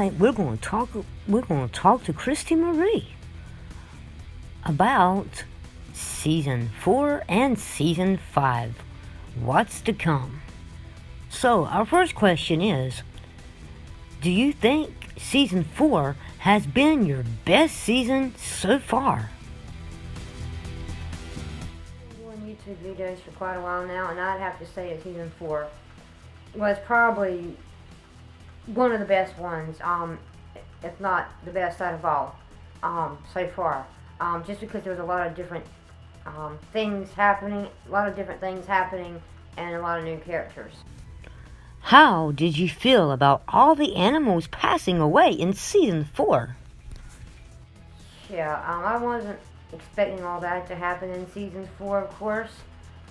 tonight we're going to talk to Kristy Marie about Season 4 and Season 5. What's to come? So, our first question is, do you think Season 4 has been your best season so far? I've been doing YouTube videos for quite a while now, and I'd have to say that Season 4 was probably one of the best ones, if not the best out of all, so far. Just because there was a lot of different things happening, and a lot of new characters. How did you feel about all the animals passing away in Season 4? Yeah, I wasn't expecting all that to happen in Season 4, of course.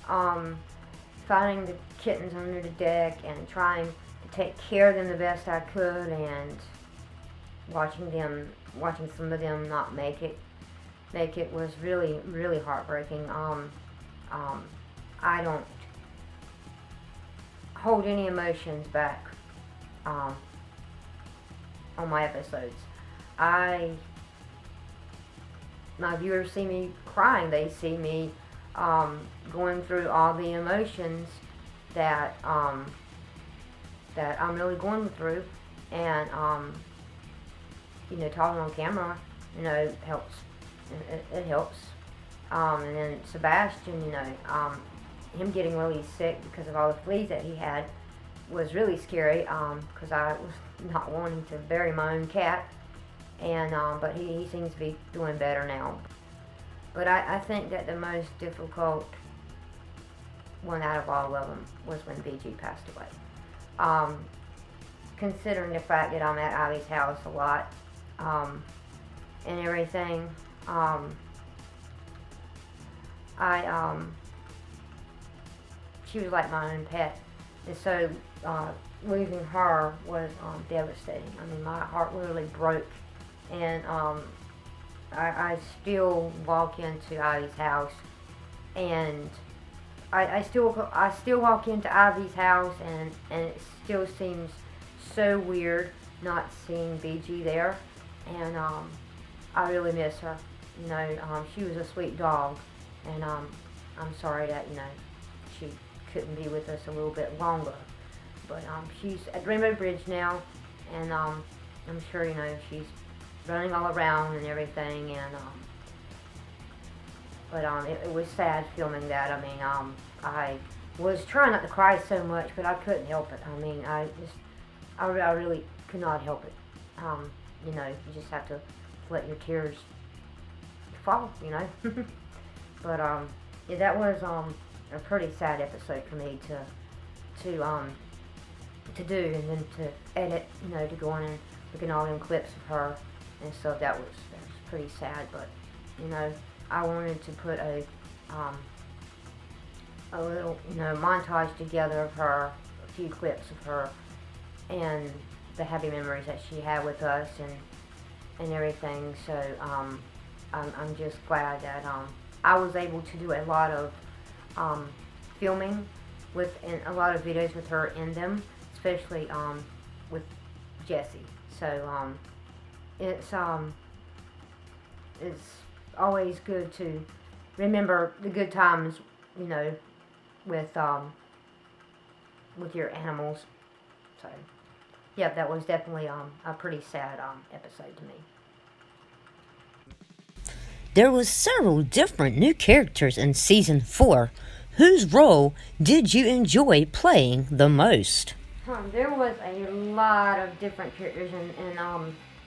Finding the kittens under the deck and trying to take care of them the best I could, and watching some of them not make it was really, really heartbreaking. I don't hold any emotions back on my episodes. My viewers see me crying. They see me going through all the emotions that I'm really going through, and talking on camera, helps. It helps. And then Sebastian, him getting really sick because of all the fleas that he had was really scary, because I was not wanting to bury my own cat, and but he seems to be doing better now. But I think that the most difficult one out of all of them was when BG passed away. Considering the fact that I'm at Ivy's house a lot, and everything, she was like my own pet, and so losing her was devastating. I mean, my heart literally broke, and I still walk into Ivy's house, and I still walk into Ivy's house, and it still seems so weird not seeing BG there, and I really miss her. She was a sweet dog, and I'm sorry that she couldn't be with us a little bit longer. But she's at Rainbow Bridge now, and I'm sure she's running all around and everything. And it was sad filming that. I mean, I was trying not to cry so much, but I couldn't help it. I mean, I really could not help it. You just have to let your tears fall, But yeah, that was a pretty sad episode for me to do, and then to edit, to go in and look at all them clips of her and stuff. That was pretty sad. But I wanted to put a little montage together of her, a few clips of her, and the happy memories that she had with us and everything. So I'm just glad that I was able to do a lot of filming and a lot of videos with her in them, especially with Jessie. So it's always good to remember the good times, with your animals. So yeah, that was definitely a pretty sad episode to me. There was several different new characters in Season 4. Whose role did you enjoy playing the most? There was a lot of different characters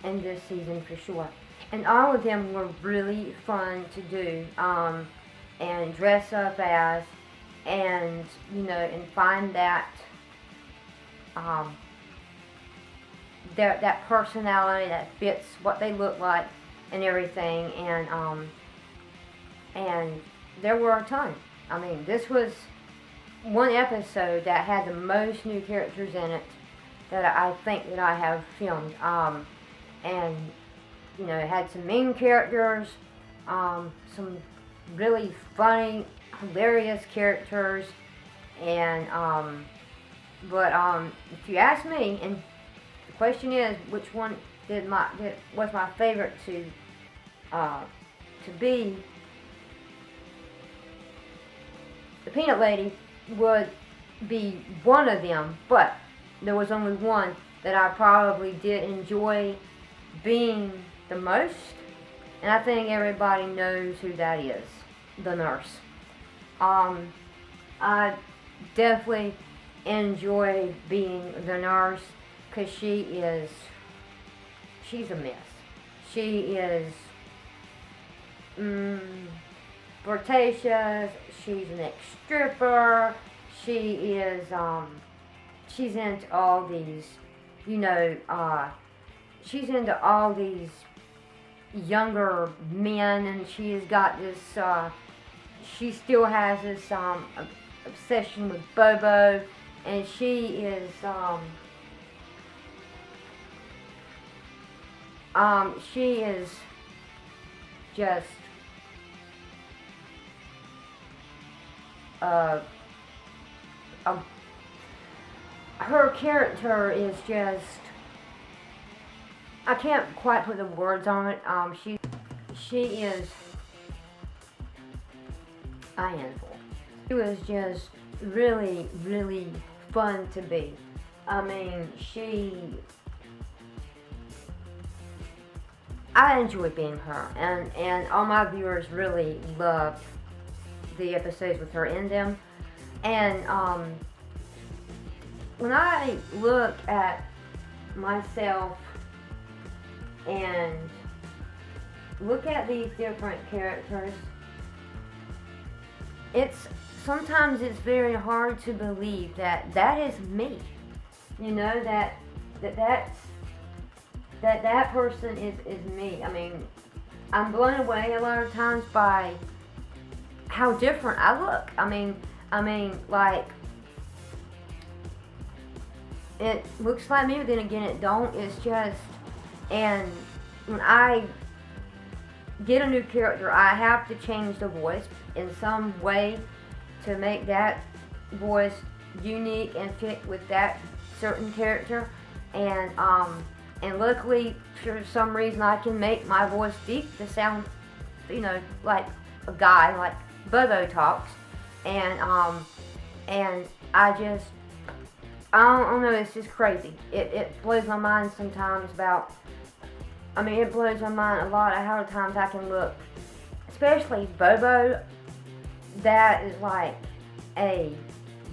in this season for sure. And all of them were really fun to do, and dress up as, and, and find that that personality that fits what they look like and everything, and there were a ton. I mean, this was one episode that had the most new characters in it that I think that I have filmed, and it had some main characters, some really funny, hilarious characters, and but if you ask me, and question is, which one was my favorite to be? The Peanut Lady would be one of them, but there was only one that I probably did enjoy being the most, and I think everybody knows who that is, the nurse. I definitely enjoy being the nurse because she's a mess. She is flirtatious. She's an ex-stripper. She's into all these, she's into all these younger men, and she's got this, she still has this, obsession with Bobo, and she is, just, her character is just, I can't quite put the words on it. She is a handful. She was just really, really fun to be. I mean, I enjoy being her, and all my viewers really loved the episodes with her in them. And when I look at myself and look at these different characters, sometimes it's very hard to believe that is me. That person is me. I mean, I'm blown away a lot of times by how different I look. I mean, like, it looks like me, but then again it don't. It's just, and when I get a new character, I have to change the voice in some way to make that voice unique and fit with that certain character. And luckily, for some reason, I can make my voice deep to sound, like a guy, like Bobo talks. And I don't know, it's just crazy. It blows my mind sometimes it blows my mind a lot of how many times I can look, especially Bobo, that is like a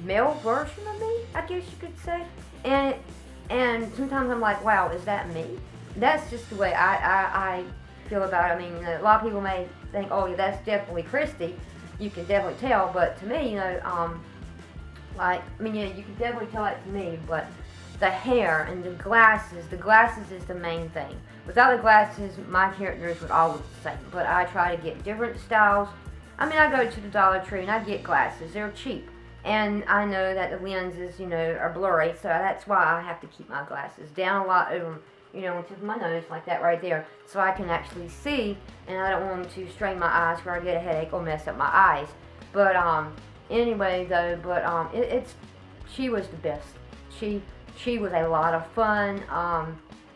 male version of me, I guess you could say. And sometimes I'm like, wow, is that me? That's just the way I feel about it. I mean, a lot of people may think, oh, yeah, that's definitely Kristy. You can definitely tell, but to me, you can definitely tell it to me, but the hair and the glasses is the main thing. Without the glasses, my characters would all look the same, but I try to get different styles. I mean, I go to the Dollar Tree and I get glasses. They're cheap. And I know that the lenses, are blurry, so that's why I have to keep my glasses down a lot over, into my nose, like that right there, so I can actually see, and I don't want them to strain my eyes where I get a headache or mess up my eyes. But, anyway, though, she was the best. She was a lot of fun,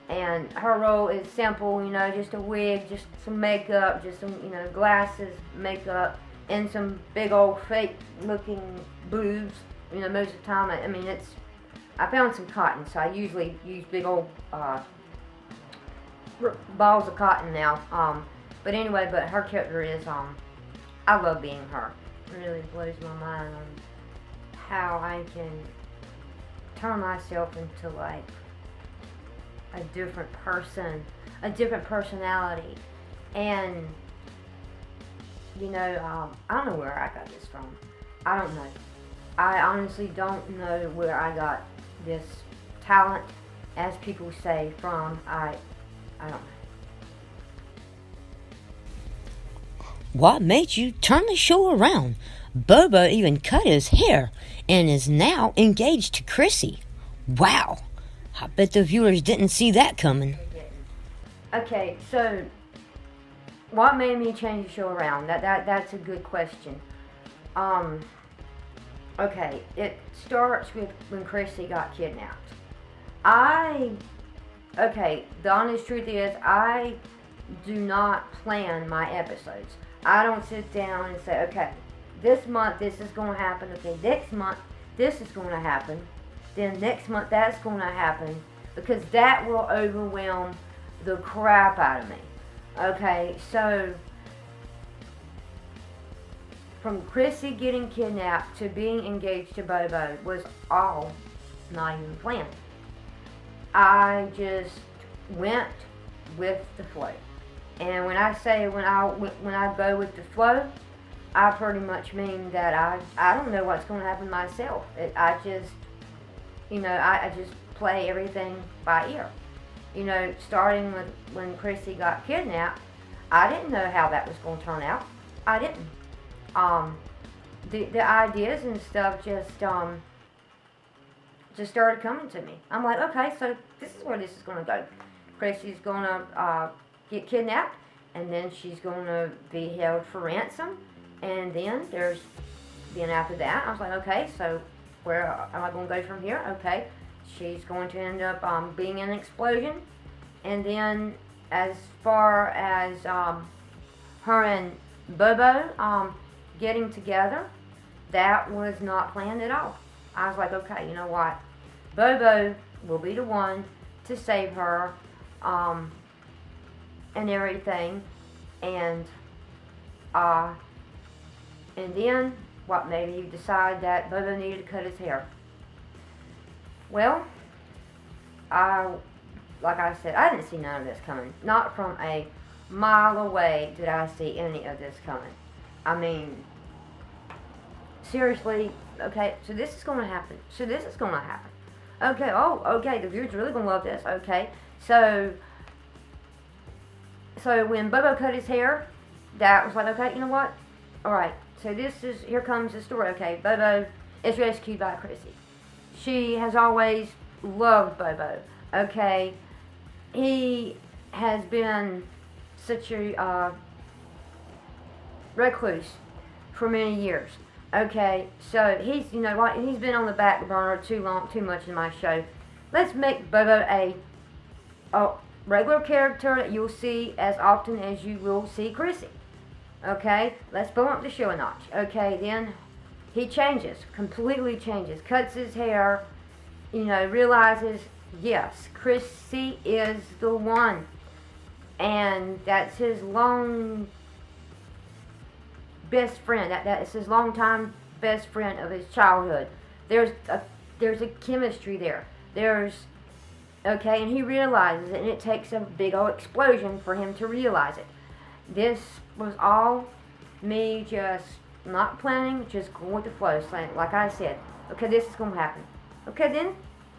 and her role is simple, just a wig, just some makeup, just some, glasses, makeup, and some big old fake looking boobs, most of the time. I found some cotton, so I usually use big old balls of cotton now. But anyway, her character is, I love being her. It really blows my mind on how I can turn myself into like a different person, a different personality. And I don't know where I got this from. I don't know. I honestly don't know where I got this talent, as people say, from. I don't know. What made you turn the show around? Bobo even cut his hair and is now engaged to Kristy. Wow. I bet the viewers didn't see that coming. Okay, so what made me change the show around? That's a good question. Okay, it starts with when Kristy got kidnapped. I okay, the honest truth is, I do not plan my episodes. I don't sit down and say, okay, this month this is going to happen. Okay, next month this is going to happen. Then next month that's going to happen. Because that will overwhelm the crap out of me. Okay, so from Kristy getting kidnapped to being engaged to Bobo was all not even planned. I just went with the flow. And when I say when I go with the flow, I pretty much mean that I don't know what's going to happen myself. I just, I just play everything by ear. Starting with when Kristy got kidnapped, I didn't know how that was going to turn out. I didn't. The ideas and stuff just started coming to me. I'm like, okay, so this is where this is going to go. Kristy's going to get kidnapped, and then she's going to be held for ransom, and then after that, I was like, okay, so where am I going to go from here? Okay, she's going to end up being an explosion, and then as far as her and Bobo getting together, that was not planned at all. I was like, okay, you know what? Bobo will be the one to save her and everything, and then what made me decide that Bobo needed to cut his hair? Well, like I said, I didn't see none of this coming. Not from a mile away did I see any of this coming. I mean, seriously, okay, so this is going to happen. Okay, okay, the viewers really going to love this. Okay, so when Bobo cut his hair, that was like, okay, you know what? Alright, so here comes the story. Okay, Bobo is rescued by Kristy. She has always loved Bobo. Okay, he has been such a recluse for many years. Okay, so he's been on the back burner too much in my show. Let's make Bobo a regular character that you'll see as often as you will see Kristy. Okay, let's bump up the show a notch. Okay, then he completely changes, cuts his hair, realizes, yes, Kristy is the one. And that's his long best friend. That is his longtime best friend of his childhood. There's a chemistry there. Okay, and he realizes it, and it takes a big old explosion for him to realize it. This was all me just not planning, just going with the flow, saying, like I said, okay, this is going to happen. Okay,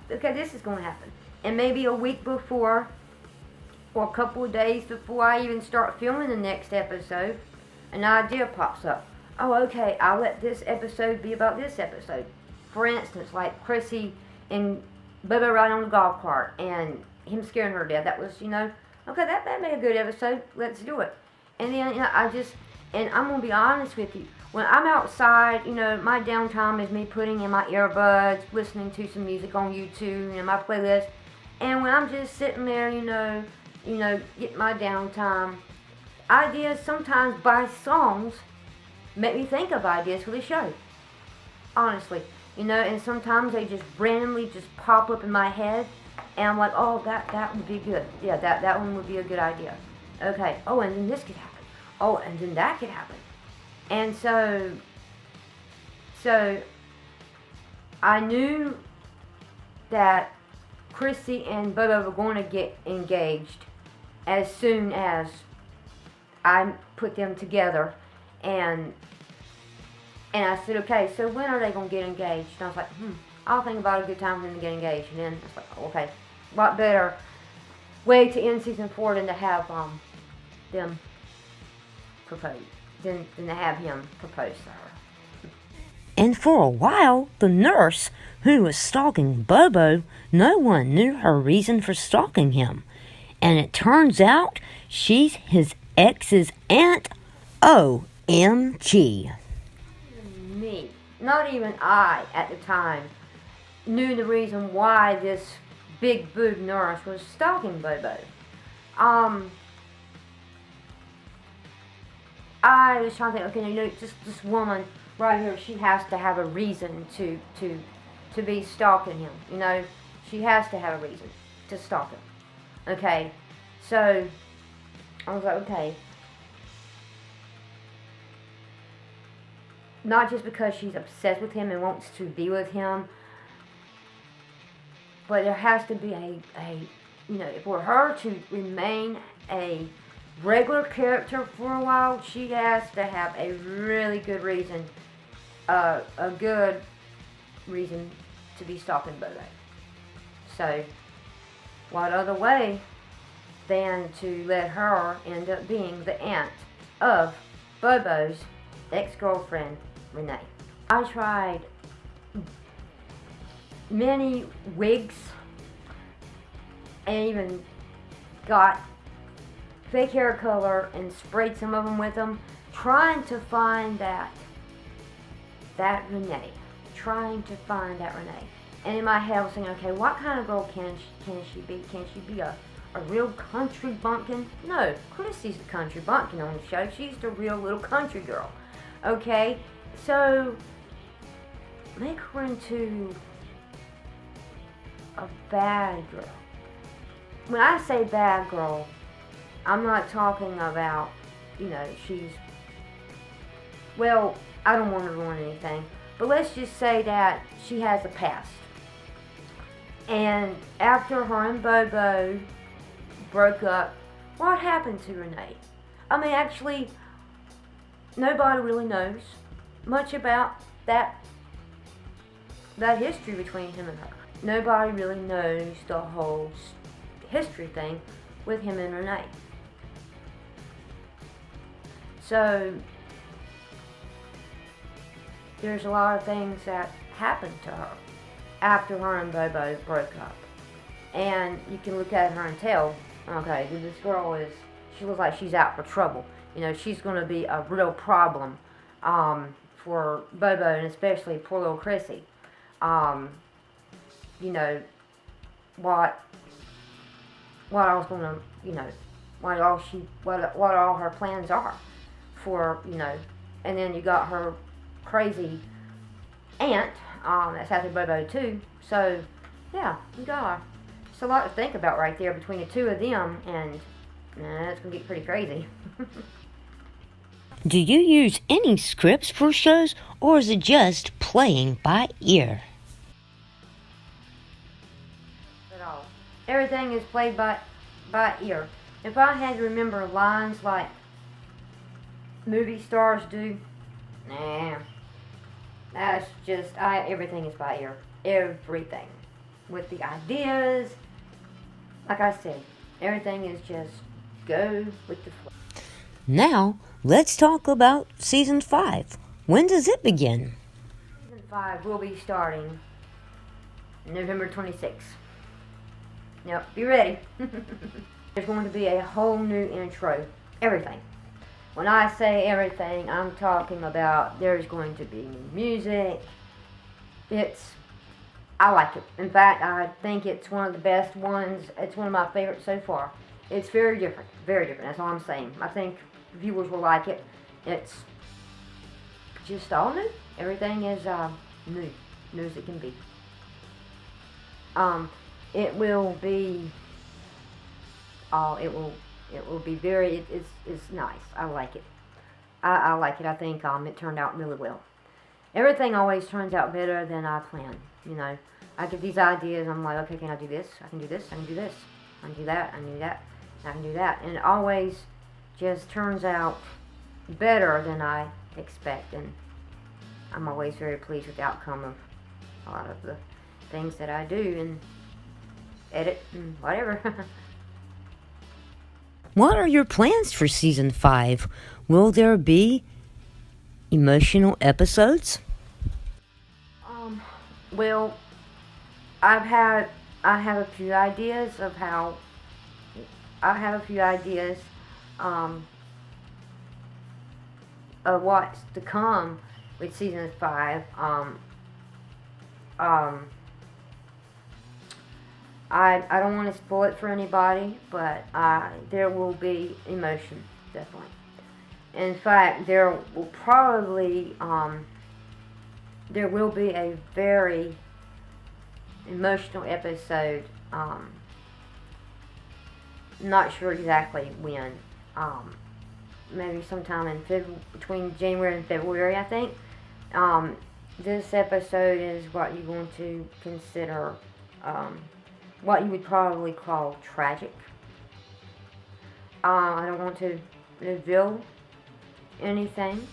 this is going to happen. And maybe a week before, or a couple of days before I even start filming the next episode, an idea pops up. Oh, okay, I'll let this episode be about this episode. For instance, like Kristy and Bobo riding on the golf cart and him scaring her to death. That was, okay, that made a good episode. Let's do it. And then, and I'm going to be honest with you. When I'm outside, my downtime is me putting in my earbuds, listening to some music on YouTube, my playlist. And when I'm just sitting there, getting my downtime, ideas sometimes by songs make me think of ideas for the show. Honestly. And sometimes they just randomly just pop up in my head, and I'm like, oh, that would be good. Yeah, that one would be a good idea. Okay. Oh, and then this could happen. Oh, and then that could happen. And so I knew that Kristy and Bobo were going to get engaged as soon as I put them together, and I said, okay, so when are they going to get engaged? And I was like, I'll think about a good time for them to get engaged. And then I was like, okay, what better way to end season 4 than to have them propose, than to have him propose to her. And for a while, the nurse who was stalking Bobo, no one knew her reason for stalking him. And it turns out she's his ex's aunt. OMG. Me, not even I at the time, knew the reason why this big boob nurse was stalking Bobo. I was trying to think, okay, just this woman right here, she has to have a reason to be stalking him, She has to have a reason to stalk him. Okay, so I was like, okay. Not just because she's obsessed with him and wants to be with him, but there has to be for her to remain a regular character for a while, she has to have a really good reason, a good reason to be stalking Bobo. So, what other way than to let her end up being the aunt of Bobo's ex-girlfriend, Renee. I tried many wigs and even got fake hair color and sprayed some of them with them, trying to find that Renee. And in my head I was thinking, okay, what kind of girl can she be? Can she be a real country bumpkin? No, Kristy's the country bumpkin on the show. She's the real little country girl. Okay, so make her into a bad girl. When I say bad girl, I'm not talking about, I don't want to ruin anything, but let's just say that she has a past. And after her and Bobo broke up, what happened to Renee? I mean, actually, nobody really knows much about that history between him and her. Nobody really knows the whole history thing with him and Renee. So, there's a lot of things that happened to her after her and Bobo broke up. And you can look at her and tell, okay, this girl she looks like she's out for trouble. She's going to be a real problem for Bobo, and especially poor little Kristy. What I was going to, what all her plans are for, and then you got her crazy aunt that's after Bobo too. So, yeah, you got her. It's a lot to think about right there between the two of them, and it's going to get pretty crazy. Do you use any scripts for shows, or is it just playing by ear? At all. Everything is played by ear. If I had to remember lines like movie stars do, that's just, everything is by ear. Everything. With the ideas, like I said, everything is just go with the flow. Now, let's talk about Season 5. When does it begin? Season 5 will be starting November 26th. Yep, be ready. There's going to be a whole new intro. Everything. When I say everything, I'm talking about there's going to be new music. I like it. In fact, I think it's one of the best ones. It's one of my favorites so far. It's very different. Very different. That's all I'm saying. I think viewers will like it. It's just all new. Everything is new. New as it can be. It will be. It will be very. It's nice. I like it. I like it. I think it turned out really well. Everything always turns out better than I planned. I get these ideas. I'm like, okay, can I do this? I can do this. I can do this. I can do that. I can do that. I can do that. And it always just turns out better than I expect. And I'm always very pleased with the outcome of a lot of the things that I do and edit and whatever. What are your plans for Season 5? Will there be emotional episodes? Well, I have a few ideas of how. I have a few ideas of what's to come with Season 5. I don't want to spoil it for anybody, but there will be emotion, definitely. In fact, there will be a very emotional episode. Not sure exactly when. Maybe sometime in between January and February, I think. This episode is what you want to consider, what you would probably call tragic. I don't want to reveal anything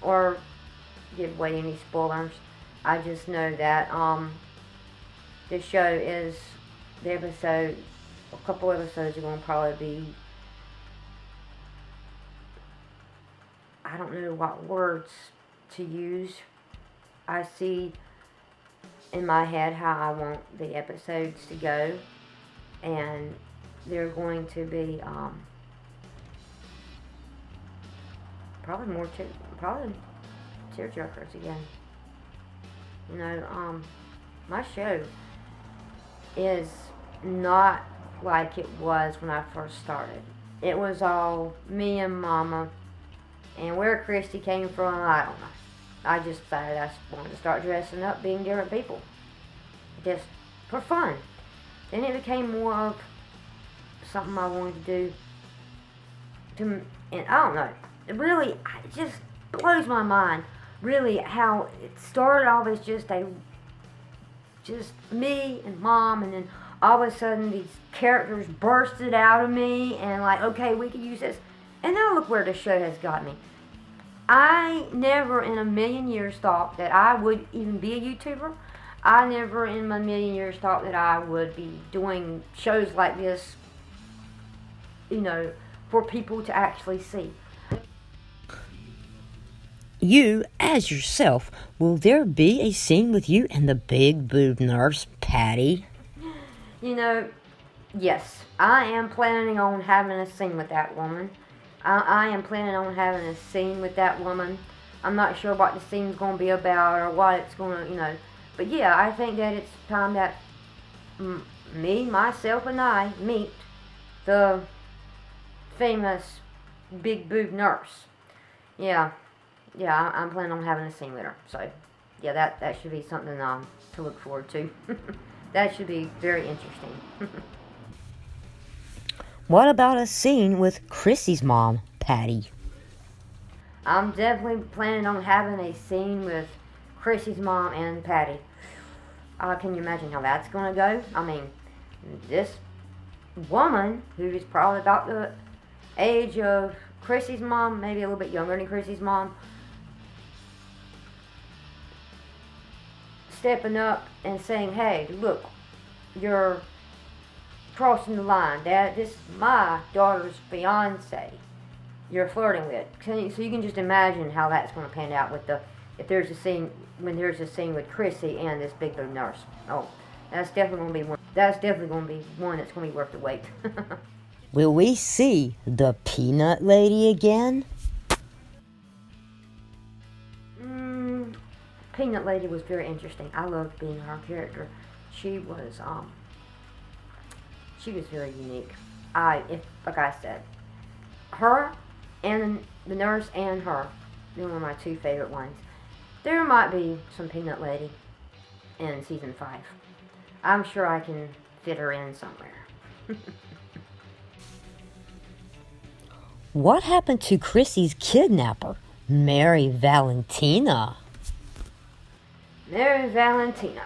or give away any spoilers. I just know that this show is the episode. A couple episodes are going to probably be. I don't know what words to use. I see in my head how I want the episodes to go, and they're going to be probably tearjerkers again. You know, my show is not like it was when I first started. It was all me and Mama, and where Kristy came from, I don't know. I just decided I wanted to start dressing up, being different people, just for fun. Then it became more of something I wanted to do. And I don't know. It just blows my mind, really, how it started off as just me and Mom, and then all of a sudden these characters bursted out of me, and like, okay, we could use this. And now look where the show has got me. I never in a million years thought that I would even be a YouTuber. I never in my million years thought that I would be doing shows like this, you know, for people to actually see. You, as yourself, will there be a scene with you and the big boob nurse, Patty? You know, yes, I am planning on having a scene with that woman. I am planning on having a scene with that woman. I'm not sure what the scene's going to be about or what it's going to, you know. But yeah, I think that it's time that me, myself, and I meet the famous big boob nurse. Yeah, I'm planning on having a scene with her. So, yeah, that should be something to look forward to. That should be very interesting. What about a scene with Kristy's mom, Patty? I'm definitely planning on having a scene with Kristy's mom and Patty. Can you imagine how that's going to go? I mean, this woman, who is probably about the age of Kristy's mom, maybe a little bit younger than Kristy's mom, stepping up and saying, hey, look, you're crossing the line. This is my daughter's fiance you're flirting with. So you can just imagine how that's going to pan out with when there's a scene with Kristy and this big boob nurse. Oh, that's definitely going to be one. That's definitely going to be one that's going to be worth the wait. Will we see the Peanut Lady again? Peanut Lady was very interesting. I loved being her character. She was very unique. Like I said, her and the nurse and her, they were my two favorite ones. There might be some Peanut Lady in season 5. I'm sure I can fit her in somewhere. What happened to Kristy's kidnapper, Mary Valentina? Mary Valentina,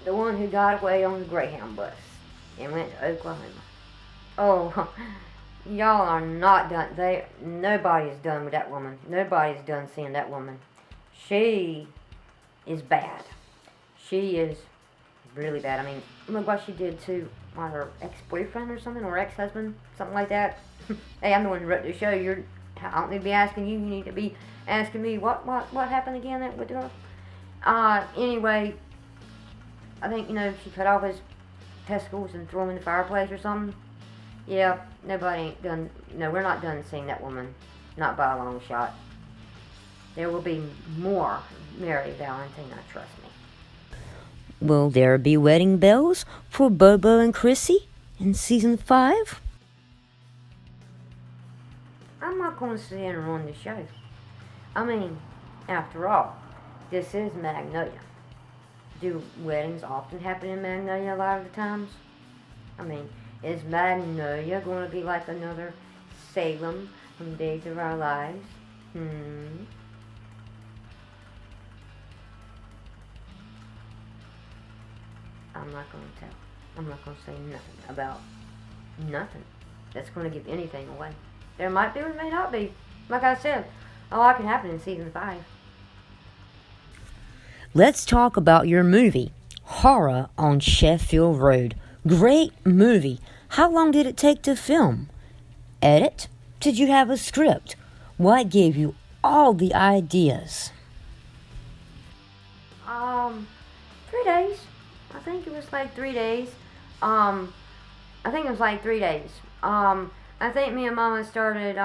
the one who got away on the Greyhound bus and went to Oklahoma. Oh, y'all are not done. Nobody's done with that woman. Nobody's done seeing that woman. She is bad. She is really bad. I mean, look what she did to her ex-boyfriend or something, or ex-husband, something like that. Hey, I'm the one who wrote the show. I don't need to be asking you. You need to be asking me what happened again with her. Anyway, I think, she cut off his testicles and threw them in the fireplace or something. Yeah, nobody ain't done. No, we're not done seeing that woman. Not by a long shot. There will be more Mary Valentina, trust me. Will there be wedding bells for Bobo and Kristy in season 5? I'm not going to sit and run the show. I mean, after all, this is Magnolia. Do weddings often happen in Magnolia a lot of the times? I mean, is Magnolia going to be like another Salem from Days of Our Lives? I'm not going to tell. I'm not going to say nothing about nothing that's going to give anything away. There might be or may not be. Like I said, a lot can happen in season 5. Let's talk about your movie, Horror on Sheffield Road. Great movie. How long did it take to film? Edit? Did you have a script? What gave you all the ideas? 3 days. I think it was like 3 days. I think me and Mama started,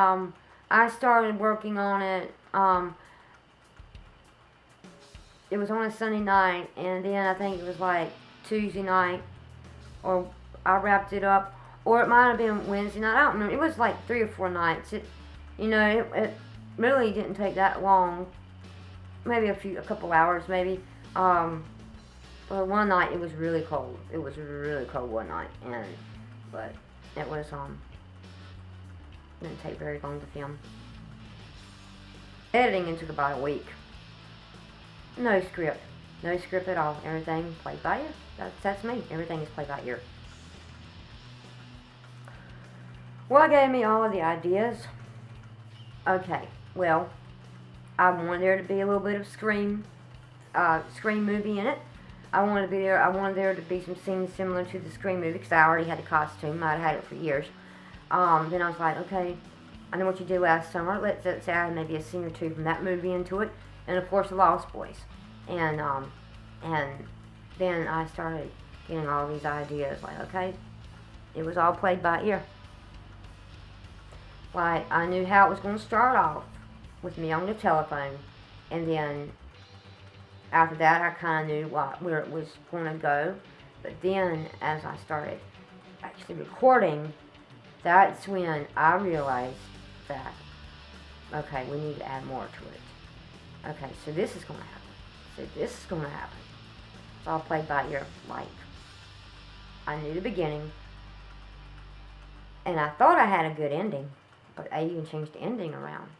I started working on it, it was on a Sunday night, and then I think it was like Tuesday night, or I wrapped it up, or it might have been Wednesday night, I don't remember. It was like 3 or 4 nights. It really didn't take that long, maybe a couple hours maybe. But one night it was really cold. It was really cold one night, but it was didn't take very long to film. Editing it took about a week. No script at all. Everything played by ear. That's me. Everything is played by ear. What gave me all of the ideas? Okay, well, I wanted there to be a little bit of scream movie in it. I wanted there to be some scenes similar to the Scream movie, because I already had the costume. I'd had it for years. Then I was like, okay, I know what you did last summer. Let's add maybe a scene or two from that movie into it, and of course the Lost Boys. And then I started getting all these ideas. Like, okay, it was all played by ear. Like, I knew how it was going to start off with me on the telephone, and then after that, I kind of knew where it was going to go. But then, as I started actually recording, that's when I realized that, okay, we need to add more to it. Okay, so this is going to happen. It's all played by ear. Like, I knew the beginning, and I thought I had a good ending, but I even changed the ending around.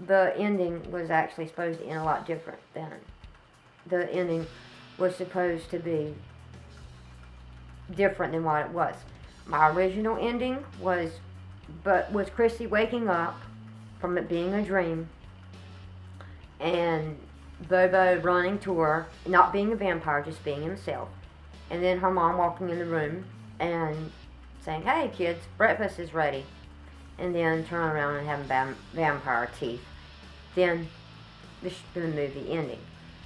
The ending was actually supposed to end a lot different than the ending was supposed to be different than what it was. My original ending was Kristy waking up from it being a dream, and Bobo running to her, not being a vampire, just being himself, and then her mom walking in the room and saying, "Hey kids, breakfast is ready," and then turning around and having vampire teeth. Then the movie ending.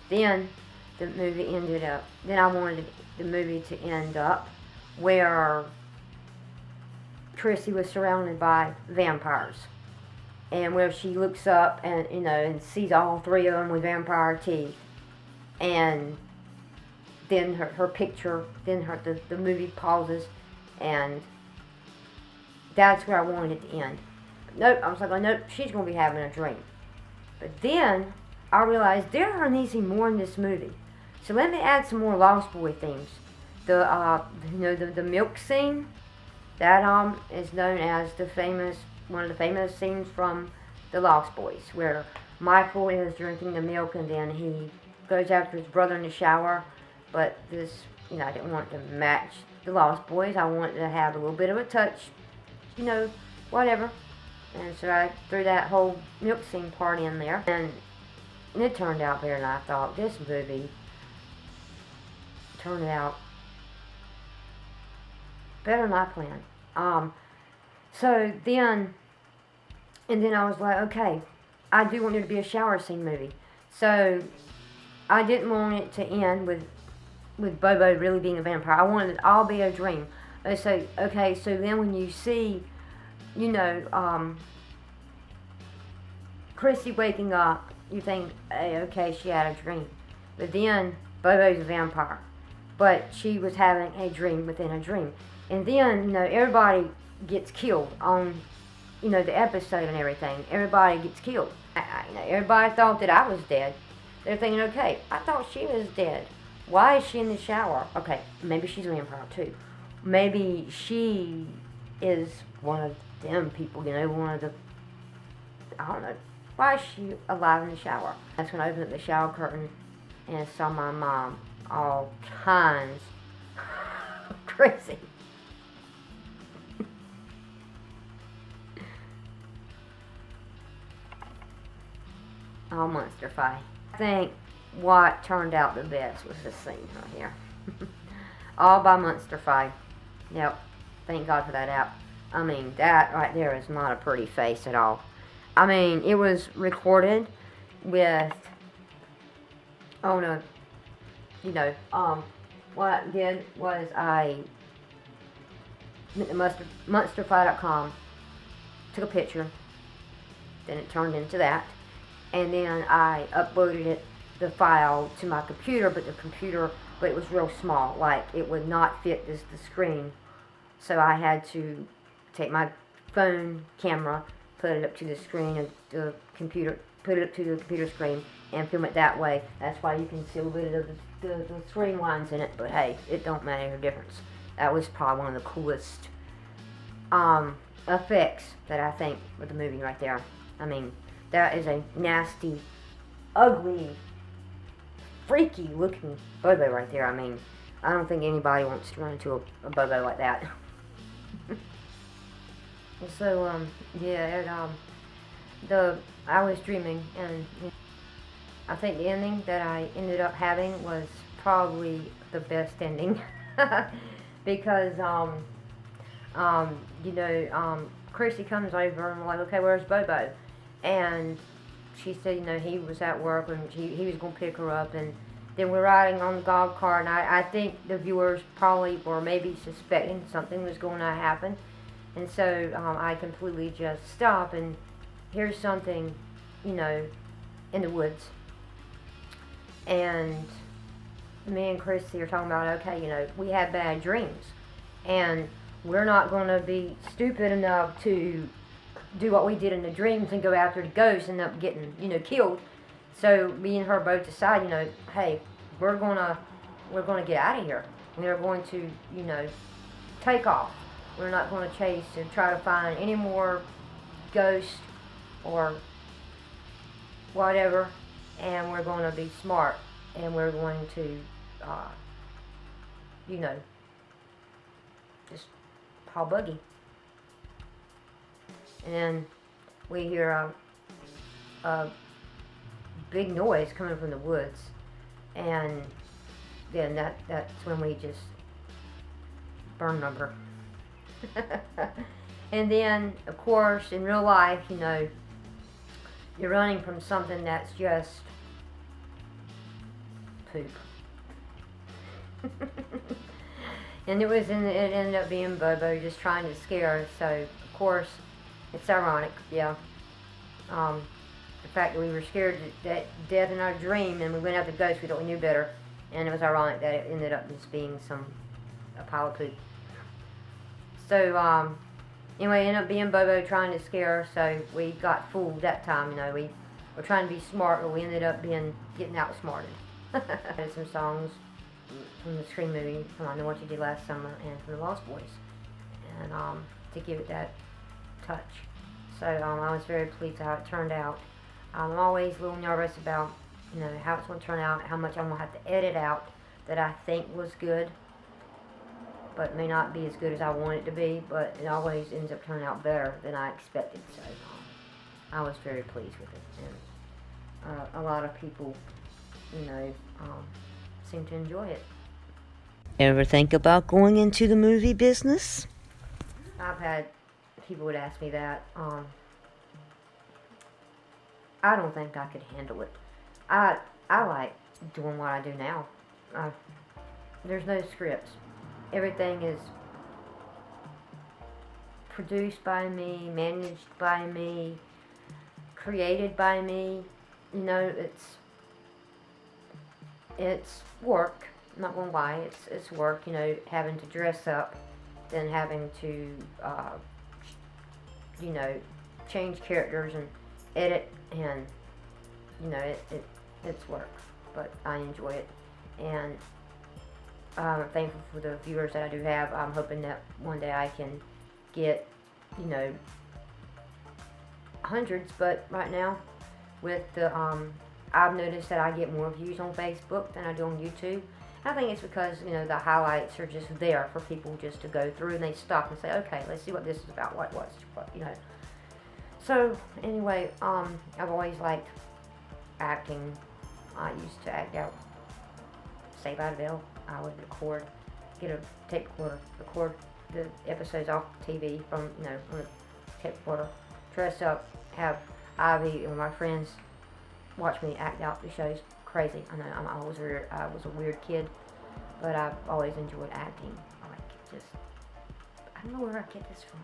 Then the movie ended up, then I wanted the movie to end up where Kristy was surrounded by vampires, and where she looks up and and sees all 3 of them with vampire teeth, and then her picture, then the movie pauses, and that's where I wanted it to end. Nope, I was like, oh, nope, she's going to be having a dream. But then I realized there needs to be more in this movie, so let me add some more Lost Boy themes. The milk scene, that is known as one of the famous scenes from the Lost Boys, where Michael is drinking the milk and then he goes after his brother in the shower. But this, I didn't want it to match the Lost Boys. I wanted to have a little bit of a touch, whatever. And so I threw that whole milk scene part in there, and it turned out better than I thought. This movie turned out better than I planned. So then I was like, okay, I do want it to be a shower scene movie. So I didn't want it to end with Bobo really being a vampire. I wanted it to all be a dream. So then when you see, Kristy waking up, you think, hey, okay, she had a dream. But then Bobo's a vampire. But she was having a dream within a dream. And then, everybody gets killed on, the episode and everything. Everybody gets killed. Everybody thought that I was dead. They're thinking, okay, I thought she was dead. Why is she in the shower? Okay, maybe she's a vampire too. Maybe she is one of them people, one of the, I don't know. Why is she alive in the shower? That's when I opened up the shower curtain and saw my mom all kinds crazy. All monster-fi. I think what turned out the best was this scene right here. All by monster-fi. Yep. Thank God for that app. I mean, that right there is not a pretty face at all. I mean, it was recorded with, what I did was I went to monsterfly.com, took a picture, then it turned into that, and then I uploaded the file to my computer, but it was real small, like it would not fit the screen, so I had to take my phone camera, put it up to the screen of the computer, put it up to the computer screen, and film it that way. That's why you can see a little bit of the screen lines in it, but hey, it don't make a difference. That was probably one of the coolest effects that I think with the movie right there. I mean, that is a nasty, ugly, freaky looking Bobo right there. I mean, I don't think anybody wants to run into a Bobo like that. So, I was dreaming, and I think the ending that I ended up having was probably the best ending. Because, Kristy comes over and we're like, okay, where's Bobo? And she said, he was at work and he was going to pick her up, and then we're riding on the golf cart, and I think the viewers probably were maybe suspecting something was going to happen. And so I completely just stop, and here's something, in the woods. And me and Kristy are talking about, okay, we have bad dreams, and we're not going to be stupid enough to do what we did in the dreams and go after the ghosts and end up getting, killed. So me and her both decide, hey, we're gonna get out of here. We're going to, take off. We're not going to chase and try to find any more ghosts or whatever, and we're going to be smart, and we're going to, just haul buggy. And then we hear a big noise coming from the woods, and then that's when we just burn rubber. And then, of course, in real life, you're running from something that's just poop. And it ended up being Bobo just trying to scare us. So, of course, it's ironic, yeah. The fact that we were scared to death in our dream, and we went after ghosts, we thought we knew better, and it was ironic that it ended up just being a pile of poop. So, anyway, it ended up being Bobo trying to scare us, so we got fooled that time, we were trying to be smart, but we ended up getting outsmarted. There's some songs from the Scream movie, from I Know What You Did Last Summer, and from the Lost Boys, and to give it that touch. So I was very pleased with how it turned out. I'm always a little nervous about, how it's going to turn out, how much I'm going to have to edit out that I think was good, but may not be as good as I want it to be, but it always ends up turning out better than I expected. So I was very pleased with it, and a lot of people, seem to enjoy it. Ever think about going into the movie business? I've had people would ask me that. I don't think I could handle it. I like doing what I do now. There's no scripts. Everything is produced by me, managed by me, created by me. it's work. I'm not gonna lie, it's work. You know, having to dress up, then having to, you know, change characters and edit, and you know, it's work, but I enjoy it, and I'm thankful for the viewers that I do have. I'm hoping that one day I can get, you know, hundreds, but right now, with the, I've noticed that I get more views on Facebook than I do on YouTube. I think it's because, you know, the highlights are just there for people just to go through, and they stop and say, okay, let's see what this is about, what, you know. So, anyway, I've always liked acting. I used to act out Saved by the Bell. I would get a tape recorder, record the episodes off TV from, you know, on a tape recorder, dress up, have Ivy and my friends watch me act out the shows. Crazy. I know I was a weird kid, but I've always enjoyed acting. I don't know where I get this from.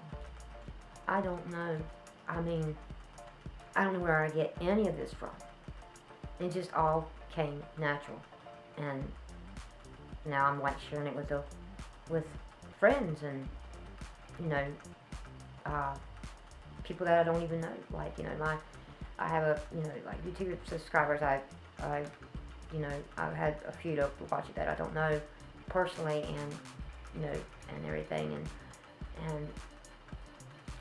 I don't know. I mean, I don't know where I get any of this from. It just all came natural, and now I'm like sharing it with friends and, you know, people that I don't even know. Like, you know, I have a, you know, like YouTube subscribers. You know, I've had a few to watch it that I don't know personally, and, you know, and everything, and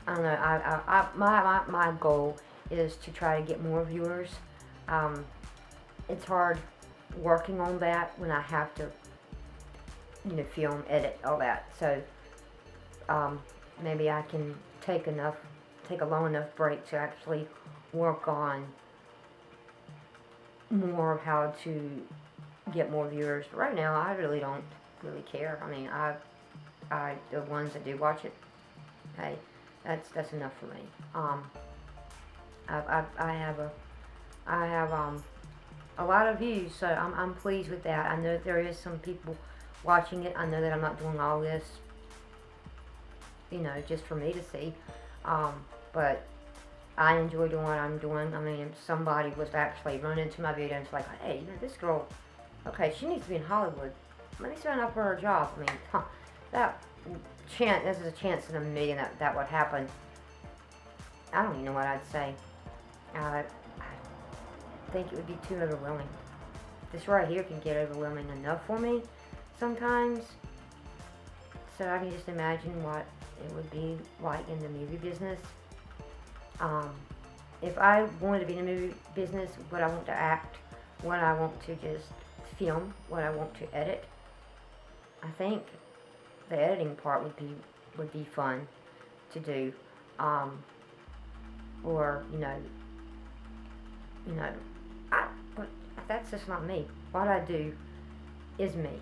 I don't know. My goal is to try to get more viewers. It's hard working on that when I have to, you know, film, edit, all that. So maybe I can take a long enough break to actually work on more of how to get more viewers. Right now, I really don't really care. I mean, the ones that do watch it, hey, that's enough for me. I have a lot of views, so I'm pleased with that. I know there is some people watching it. I know that I'm not doing all this, you know, just for me to see. But I enjoy doing what I'm doing. I mean, if somebody was to actually run into my video and it's like, hey, you know, this girl, okay, she needs to be in Hollywood. Let me sign up for her job. I mean, this is a chance in a million that would happen. I don't even know what I'd say. I think it would be too overwhelming. This right here can get overwhelming enough for me sometimes. So I can just imagine what it would be like in the movie business. If I wanted to be in the movie business, what I want to act, what I want to just film, what I want to edit, I think the editing part would be fun to do. Or, you know, but that's just not me. What I do is me.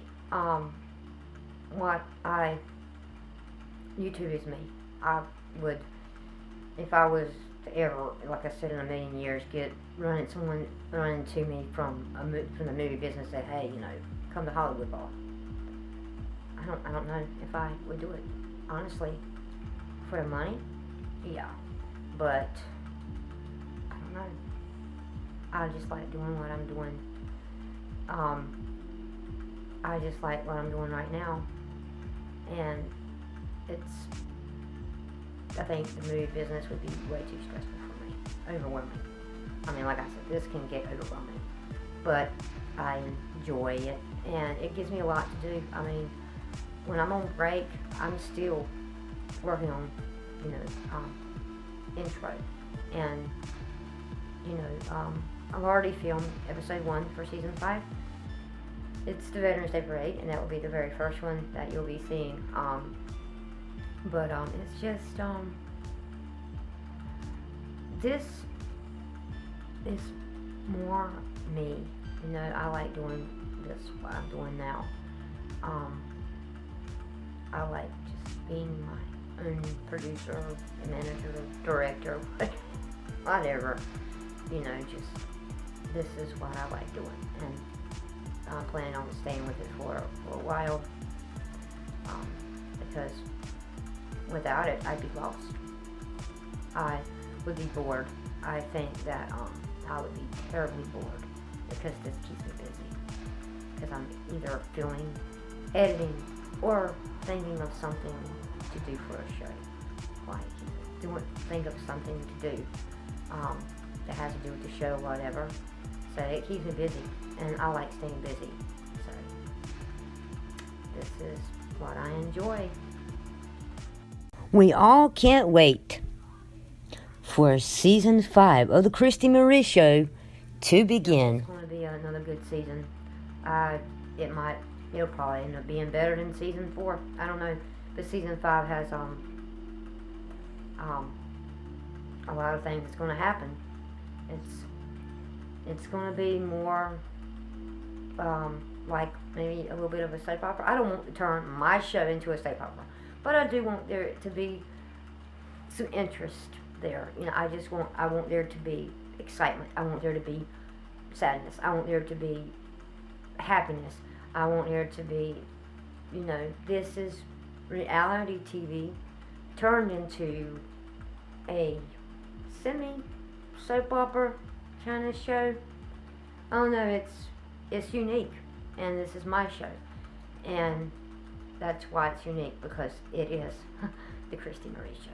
YouTube is me. I would, if I was to ever, like I said, in a million years, someone running to me from the movie business, say, hey, you know, come to Hollywood, ball. I don't know if I would do it, honestly. For the money, yeah, but I don't know. I just like doing what I'm doing. I just like what I'm doing right now, and I think the movie business would be way too stressful for me, overwhelming. I mean, like I said, this can get overwhelming, but I enjoy it, and it gives me a lot to do. I mean, when I'm on break, I'm still working on, you know, intro, and, you know, I've already filmed episode 1 for season 5. It's the Veterans Day Parade, and that will be the very first one that you'll be seeing. But it's just, this is more me. You know, I like doing this, what I'm doing now. I like just being my own producer, manager, director, whatever. You know, just, this is what I like doing, and I'm planning on staying with it for a while, because without it, I'd be lost. I would be bored. I think that I would be terribly bored, because this keeps me busy. because I'm either filming, editing, or thinking of something to do for a show. Like, think of something to do that has to do with the show or whatever. So it keeps me busy, and I like staying busy. So this is what I enjoy. We all can't wait for season 5 of the Kristy Marie Show to begin. It's going to be another good season. It'll probably end up being better than season 4. I don't know, but season 5 has a lot of things that's going to happen. It's going to be more like maybe a little bit of a soap opera. I don't want to turn my show into a soap opera, but I do want there to be some interest there. You know, I want there to be excitement. I want there to be sadness. I want there to be happiness. I want there to be, this is reality TV turned into a semi-soap opera kind of show. Oh no, it's unique, and this is my show, and that's why it's unique, because it is the Kristy Marie Show.